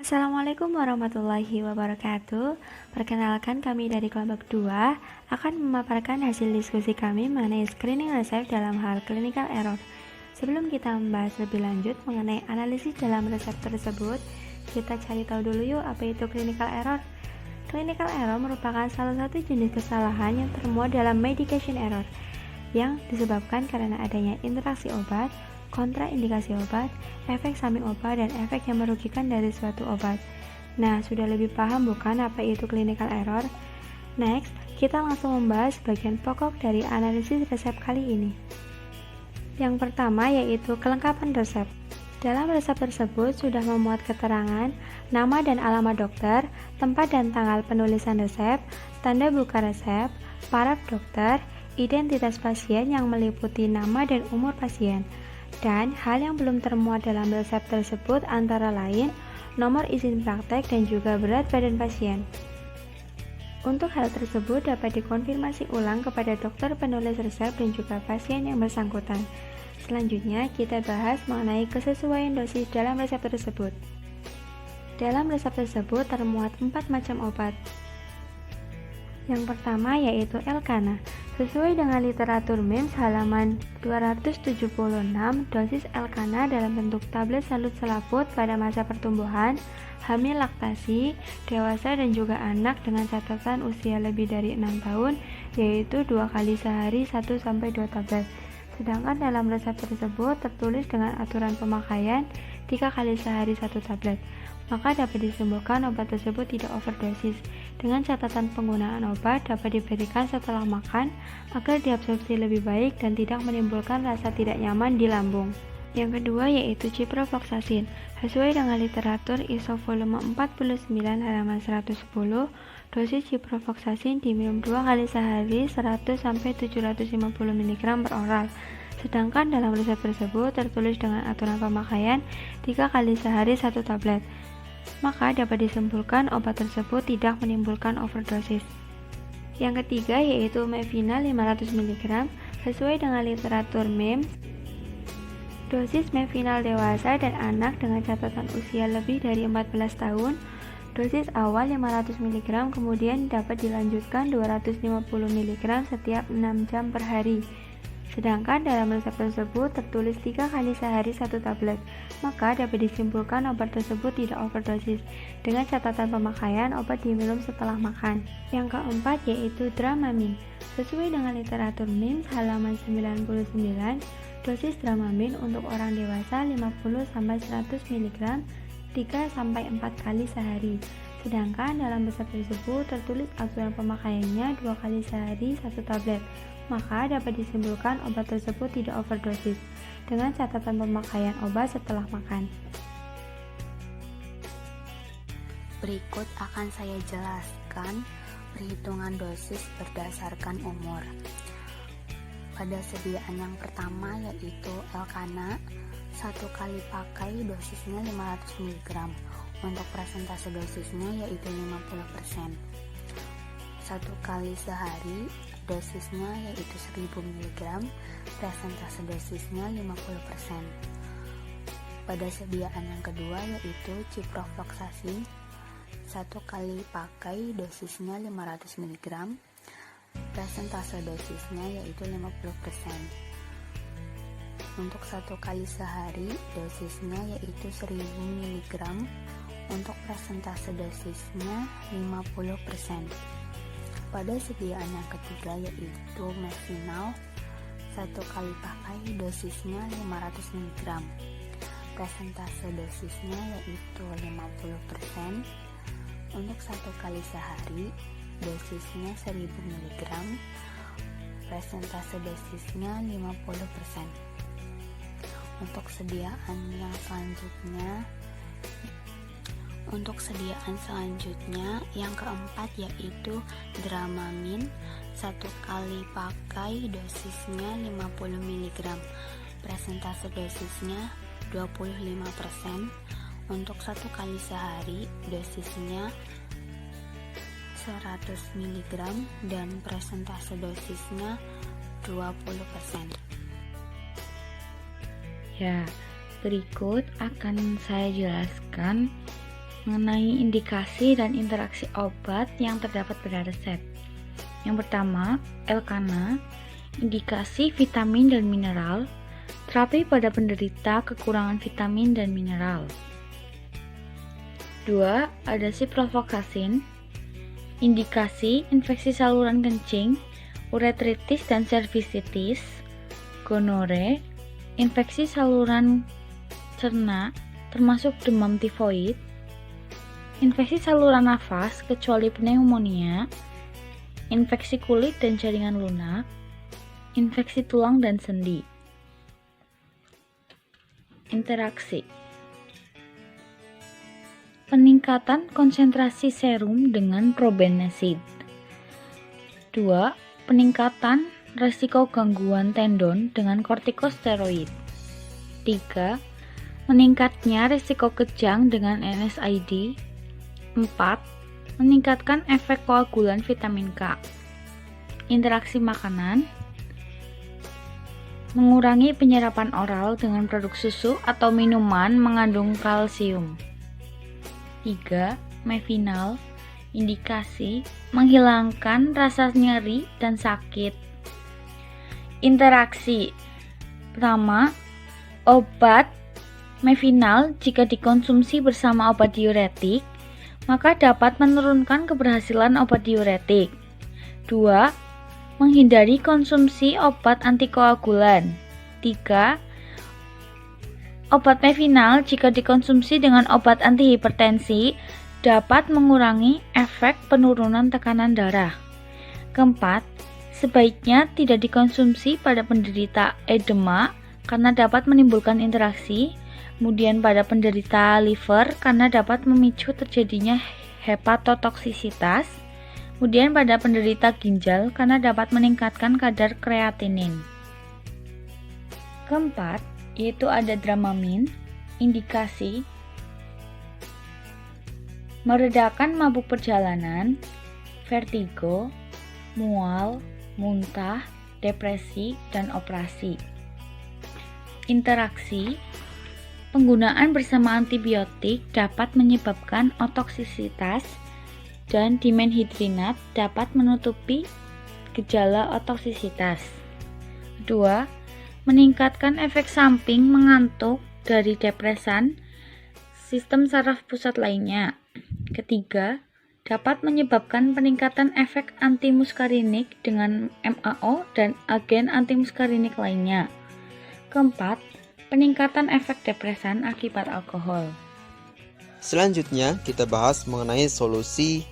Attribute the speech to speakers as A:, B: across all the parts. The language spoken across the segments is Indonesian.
A: Assalamualaikum warahmatullahi wabarakatuh. Perkenalkan, kami dari kelompok 2 akan memaparkan hasil diskusi kami mengenai screening resep dalam hal clinical error. Sebelum kita membahas lebih lanjut mengenai analisis dalam resep tersebut, kita cari tahu dulu yuk apa itu clinical error. Clinical error merupakan salah satu jenis kesalahan yang termuat dalam medication error yang disebabkan karena adanya interaksi obat, kontraindikasi obat, efek samping obat, dan efek yang merugikan dari suatu obat. Nah, sudah lebih paham bukan apa itu clinical error? Next, kita langsung membahas bagian pokok dari analisis resep kali ini. Yang pertama yaitu kelengkapan resep. Dalam resep tersebut sudah memuat keterangan, nama dan alamat dokter, tempat dan tanggal penulisan resep, tanda buka resep, paraf dokter, identitas pasien yang meliputi nama dan umur pasien. Dan hal yang belum termuat dalam resep tersebut antara lain nomor izin praktek dan juga berat badan pasien. Untuk hal tersebut dapat dikonfirmasi ulang kepada dokter penulis resep dan juga pasien yang bersangkutan. Selanjutnya kita bahas mengenai kesesuaian dosis dalam resep tersebut. Dalam resep tersebut termuat 4 macam obat. Yang pertama yaitu Elkana. Sesuai dengan literatur MIMS halaman 276, dosis Elkana dalam bentuk tablet salut selaput pada masa pertumbuhan, hamil laktasi, dewasa dan juga anak dengan catatan usia lebih dari 6 tahun, yaitu 2 kali sehari 1-2 tablet. Sedangkan dalam resep tersebut tertulis dengan aturan pemakaian 3 kali sehari 1 tablet. Maka dapat disimpulkan obat tersebut tidak overdosis. Dengan catatan penggunaan obat dapat diberikan setelah makan agar diabsorpsi lebih baik dan tidak menimbulkan rasa tidak nyaman di lambung. Yang kedua yaitu ciprofloxacin. Sesuai dengan literatur ISO volume 49 halaman 110, dosis ciprofloxacin diminum 2 kali sehari 100-750 mg per oral. Sedangkan dalam resep tersebut tertulis dengan aturan pemakaian 3 kali sehari 1 tablet. Maka dapat disimpulkan obat tersebut tidak menimbulkan overdosis. Yang ketiga yaitu Mevinal 500 mg. Sesuai dengan literatur MIMS, dosis Mevinal dewasa dan anak dengan catatan usia lebih dari 14 tahun, dosis awal 500 mg kemudian dapat dilanjutkan 250 mg setiap 6 jam per hari. Sedangkan dalam resep tersebut tertulis 3 kali sehari 1 tablet, maka dapat disimpulkan obat tersebut tidak overdosis. Dengan catatan pemakaian obat diminum setelah makan. Yang keempat yaitu Dramamine. Sesuai dengan literatur MIMS halaman 99, dosis Dramamine untuk orang dewasa 50-100 mg 3-4 kali sehari. Sedangkan dalam resep tersebut tertulis aturan pemakaiannya 2 kali sehari 1 tablet. Maka dapat disimpulkan obat tersebut tidak overdosis dengan catatan pemakaian obat setelah makan.
B: Berikut akan saya jelaskan perhitungan dosis berdasarkan umur. Pada sediaan yang pertama yaitu Elkana, 1 kali pakai dosisnya 500 mg. Untuk persentase dosisnya yaitu 50%. 1 kali sehari dosisnya yaitu 1000 mg, persentase dosisnya 50%. Pada sediaan yang kedua yaitu ciprofloxacin, 1 kali pakai dosisnya 500 mg, persentase dosisnya yaitu 50%. Untuk 1 kali sehari dosisnya yaitu 1000 mg, untuk persentase dosisnya 50%. Pada sediaan yang ketiga yaitu Mevinal, 1 kali pakai dosisnya 500 mg, persentase dosisnya yaitu 50%. Untuk 1 kali sehari dosisnya 1000 mg, persentase dosisnya 50%. Untuk sediaan selanjutnya yang keempat yaitu Dramamine, 1 kali pakai dosisnya 50 mg, persentase dosisnya 25%. Untuk 1 kali sehari dosisnya 100 mg dan persentase dosisnya 20%.
C: Ya, berikut akan saya jelaskan mengenai indikasi dan interaksi obat yang terdapat pada resep. Yang pertama, Elkana, indikasi vitamin dan mineral, terapi pada penderita kekurangan vitamin dan mineral. 2. Ada ciprofloxacin, indikasi infeksi saluran kencing, uretritis dan cervicitis, gonore, infeksi saluran cerna termasuk demam tifoid, infeksi saluran nafas kecuali pneumonia, infeksi kulit dan jaringan lunak, infeksi tulang dan sendi. Interaksi. Peningkatan konsentrasi serum dengan probenecid. 2. Peningkatan resiko gangguan tendon dengan kortikosteroid. 3. Meningkatnya resiko kejang dengan NSAID. 4. Meningkatkan efek koagulan vitamin K. Interaksi makanan. Mengurangi penyerapan oral dengan produk susu atau minuman mengandung kalsium. 3. Mevinal, indikasi menghilangkan rasa nyeri dan sakit. Interaksi. Pertama, obat mevinal jika dikonsumsi bersama obat diuretik, maka dapat menurunkan keberhasilan obat diuretik. 2. Menghindari konsumsi obat antikoagulan. 3. Obat mevinal jika dikonsumsi dengan obat antihipertensi dapat mengurangi efek penurunan tekanan darah. 4. Sebaiknya tidak dikonsumsi pada penderita edema karena dapat menimbulkan interaksi, kemudian pada penderita liver karena dapat memicu terjadinya hepatotoksisitas, kemudian pada penderita ginjal karena dapat meningkatkan kadar kreatinin. Keempat, yaitu ada Dramamine, indikasi meredakan mabuk perjalanan, vertigo, mual, muntah, depresi, dan operasi. Interaksi. Penggunaan bersama antibiotik dapat menyebabkan otoksisitas dan dimenhidrinat dapat menutupi gejala otoksisitas. 2. Meningkatkan efek samping mengantuk dari depresan sistem saraf pusat lainnya. 3. Dapat menyebabkan peningkatan efek antimuskarinik dengan MAO dan agen antimuskarinik lainnya. 4. Peningkatan efek depresan akibat alkohol.
D: Selanjutnya kita bahas mengenai solusi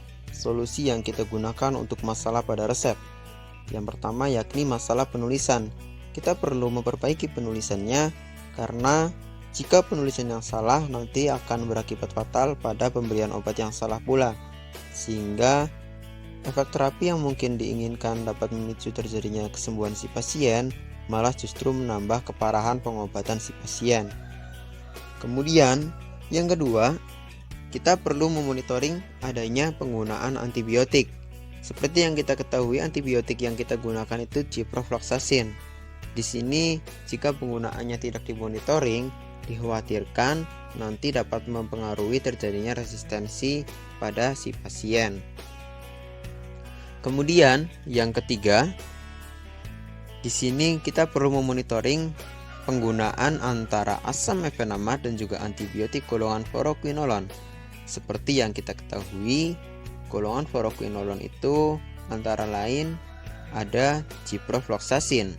D: yang kita gunakan untuk masalah pada resep. Yang pertama yakni masalah penulisan. Kita perlu memperbaiki penulisannya karena jika penulisan yang salah nanti akan berakibat fatal pada pemberian obat yang salah pula, sehingga efek terapi yang mungkin diinginkan dapat memicu terjadinya kesembuhan si pasien malah justru menambah keparahan pengobatan si pasien. Kemudian yang kedua, kita perlu memonitoring adanya penggunaan antibiotik. Seperti yang kita ketahui, antibiotik yang kita gunakan itu ciprofloxacin. Di sini jika penggunaannya tidak dimonitoring, dikhawatirkan nanti dapat mempengaruhi terjadinya resistensi pada si pasien. Kemudian yang ketiga, di sini kita perlu memonitoring penggunaan antara asam mefenamate dan juga antibiotik golongan fluoroquinolone. Seperti yang kita ketahui, golongan fluoroquinolone itu antara lain ada ciprofloxacin.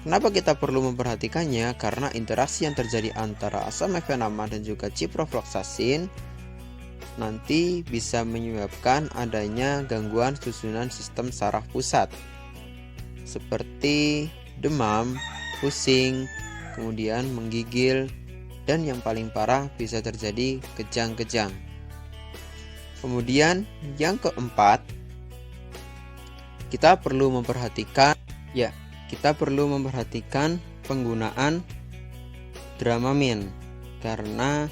D: Kenapa kita perlu memperhatikannya? Karena interaksi yang terjadi antara asam mefenamate dan juga ciprofloxacin nanti bisa menyebabkan adanya gangguan susunan sistem saraf pusat seperti demam, pusing, kemudian menggigil, dan yang paling parah bisa terjadi kejang-kejang. Kemudian yang keempat, kita perlu memperhatikan penggunaan Dramamine karena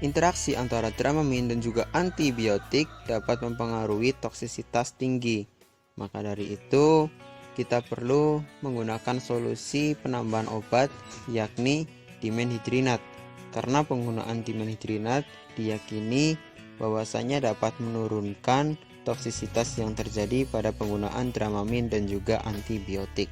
D: interaksi antara Dramamine dan juga antibiotik dapat mempengaruhi toksisitas tinggi. Maka dari itu kita perlu menggunakan solusi penambahan obat yakni dimenhidrinat. karena penggunaan dimenhidrinat diyakini bahwasanya dapat menurunkan toksisitas yang terjadi pada penggunaan Dramamine dan juga antibiotik.